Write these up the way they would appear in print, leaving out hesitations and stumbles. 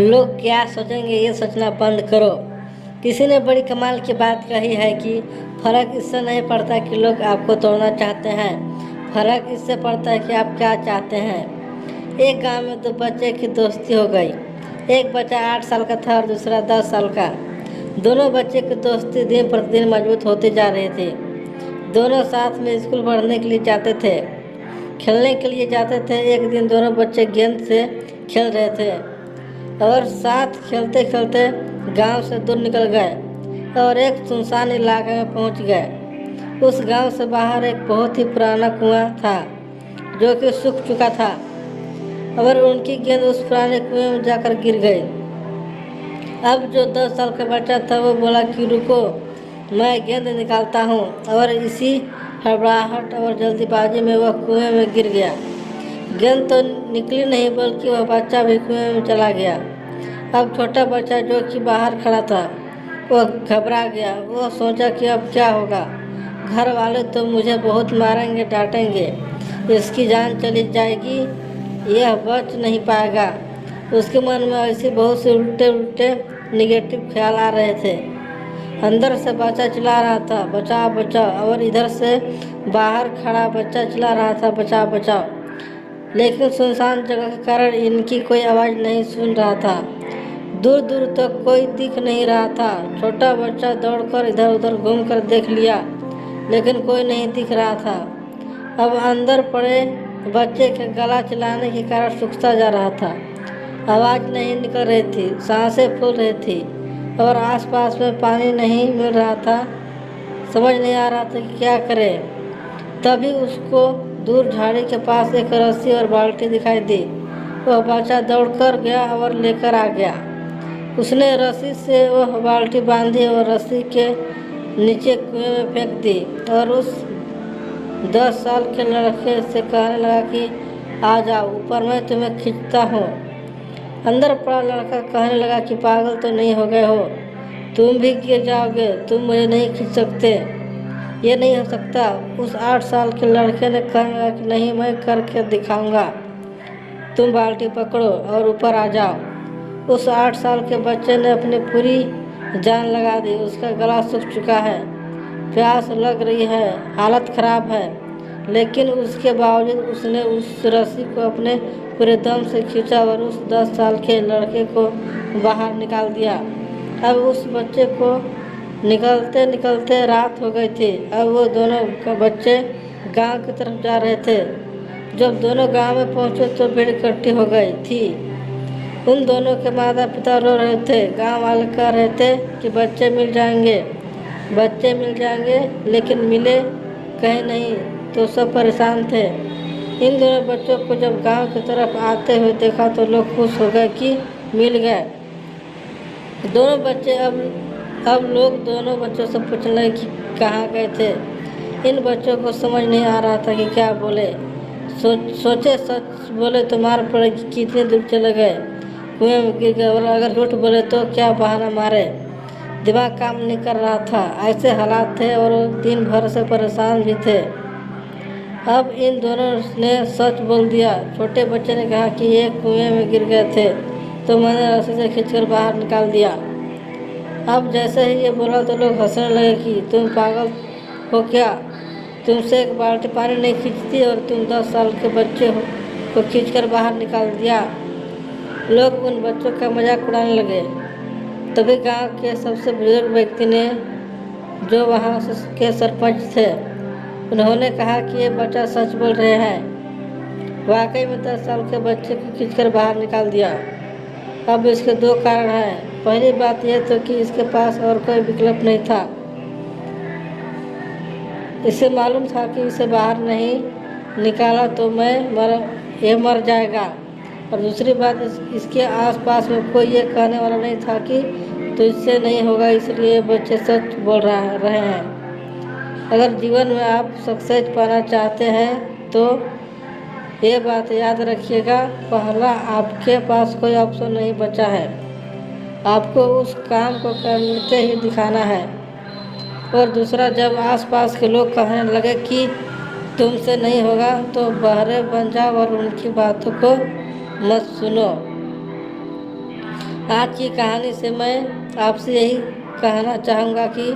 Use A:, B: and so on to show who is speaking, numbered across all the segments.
A: लोग क्या सोचेंगे ये सोचना बंद करो। किसी ने बड़ी कमाल की बात कही है कि फर्क इससे नहीं पड़ता कि लोग आपको तोड़ना चाहते हैं, फर्क इससे पड़ता है कि आप क्या चाहते हैं। एक गांव में दो बच्चे की दोस्ती हो गई। एक बच्चा 8 साल का था और दूसरा 10 साल का। दोनों बच्चे की दोस्ती दिन प्रतिदिन मजबूत होती जा रही थी। दोनों साथ में स्कूल पढ़ने के लिए जाते थे, खेलने के लिए जाते थे। एक दिन दोनों बच्चे गेंद से खेल रहे थे और साथ खेलते खेलते गांव से दूर निकल गए और एक सुनसान इलाके में पहुंच गए। उस गांव से बाहर एक बहुत ही पुराना कुआं था जो कि सूख चुका था और उनकी गेंद उस पुराने कुएं में जाकर गिर गई। अब जो 10 साल का बच्चा था वो बोला कि रुको, मैं गेंद निकालता हूँ, और इसी हड़बड़ाहट और जल्दीबाजी में वह कुएं में गिर गया। गेंद तो निकली नहीं बल्कि वह बच्चा भी कुएं में चला गया। अब छोटा बच्चा जो कि बाहर खड़ा था वह घबरा गया। वह सोचा कि अब क्या होगा, घर वाले तो मुझे बहुत मारेंगे, डांटेंगे, इसकी जान चली जाएगी, यह बच नहीं पाएगा। उसके मन में ऐसे बहुत से उल्टे उल्टे निगेटिव ख्याल आ रहे थे। अंदर से बच्चा चिल्ला रहा था बचाओ बचाओ, और इधर से बाहर खड़ा बच्चा चिल्ला रहा था बचाओ बचाओ। लेकिन सुनसान जगह के कारण इनकी कोई आवाज़ नहीं सुन रहा था। दूर दूर तक कोई दिख नहीं रहा था। छोटा बच्चा दौड़कर इधर उधर घूमकर देख लिया लेकिन कोई नहीं दिख रहा था। अब अंदर पड़े बच्चे के गला चिल्लाने के कारण सूखता जा रहा था। आवाज़ नहीं निकल रही थी, सांसें फूल रही थी और आसपास में पानी नहीं मिल रहा था। समझ नहीं आ रहा था कि क्या करे। तभी उसको दूर झाड़ी के पास एक रस्सी और बाल्टी दिखाई दी। वह बच्चा दौड़कर गया और लेकर आ गया। उसने रस्सी से वह बाल्टी बांधी और रस्सी के नीचे कुएं में फेंक दी और उस 10 साल के लड़के से कहने लगा कि आ जाओ ऊपर, मैं तुम्हें खींचता हूँ। अंदर पड़ा लड़का कहने लगा कि पागल तो नहीं हो गए हो, तुम भी गिर जाओगे, तुम मुझे नहीं खींच सकते, ये नहीं हो सकता। उस 8 साल के लड़के ने कहने लगा कि नहीं, मैं करके दिखाऊंगा, तुम बाल्टी पकड़ो और ऊपर आ जाओ। उस 8 साल के बच्चे ने अपनी पूरी जान लगा दी। उसका गला सूख चुका है, प्यास लग रही है, हालत खराब है, लेकिन उसके बावजूद उसने उस रस्सी को अपने पूरे दम से खींचा और उस 10 साल के लड़के को बाहर निकाल दिया। अब उस बच्चे को निकलते निकलते रात हो गई थी। अब वो दोनों बच्चे गांव की तरफ जा रहे थे। जब दोनों गांव में पहुंचे तो भीड़ इकट्ठी हो गई थी। उन दोनों के माता पिता रो रहे थे। गांव वाले कह रहे थे कि बच्चे मिल जाएंगे, बच्चे मिल जाएंगे, लेकिन मिले कहीं नहीं। तो सब परेशान थे। इन दोनों बच्चों को जब गांव की तरफ आते हुए देखा तो लोग खुश हो गए कि मिल गए। दोनों बच्चे अब लोग दोनों बच्चों से पूछने लगे कि कहाँ गए थे। इन बच्चों को समझ नहीं आ रहा था कि क्या बोले। सोचे सच बोले तो मार पड़ेगी, कितने दूर चले गए, कुएं में गिर गए, और अगर झूठ बोले तो क्या बहाना मारे। दिमाग काम नहीं कर रहा था। ऐसे हालात थे और दिन भर से परेशान भी थे। अब इन दोनों ने सच बोल दिया। छोटे बच्चे ने कहा कि ये कुएं में गिर गए थे तो मैंने रस्सी से खींचकर बाहर निकाल दिया। अब जैसे ही ये बोला तो लोग हंसने लगे कि तुम पागल हो क्या, तुमसे एक बाल्टी पानी नहीं खींचती और तुम 10 साल के बच्चे को खींचकर बाहर निकाल दिया। लोग उन बच्चों का मजाक उड़ाने लगे। तभी गांव के सबसे बुजुर्ग व्यक्ति ने, जो वहाँ के सरपंच थे, उन्होंने कहा कि ये बच्चा सच बोल रहे हैं। वाकई में 10 साल के बच्चे को खींचकर बाहर निकाल दिया। अब इसके 2 कारण हैं। पहली बात यह तो कि इसके पास और कोई विकल्प नहीं था। इसे मालूम था कि इसे बाहर नहीं निकाला तो ये मर जाएगा। और दूसरी बात, इसके आसपास में कोई ये कहने वाला नहीं था कि तो इससे नहीं होगा, इसलिए ये बच्चे सच बोल रहे हैं। अगर जीवन में आप सक्सेस पाना चाहते हैं तो ये बात याद रखिएगा, पहला, आपके पास कोई ऑप्शन नहीं बचा है, आपको उस काम को करके ही दिखाना है। और दूसरा, जब आसपास के लोग कहने लगे कि तुमसे नहीं होगा तो बहरे बन जाओ और उनकी बातों को मत सुनो। आज की कहानी से मैं आपसे यही कहना चाहूँगा कि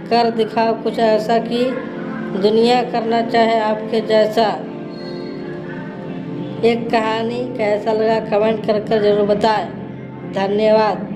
A: कर दिखाओ कुछ ऐसा कि दुनिया करना चाहे आपके जैसा। एक कहानी कैसा लगा कमेंट कर जरूर बताएं। धन्यवाद।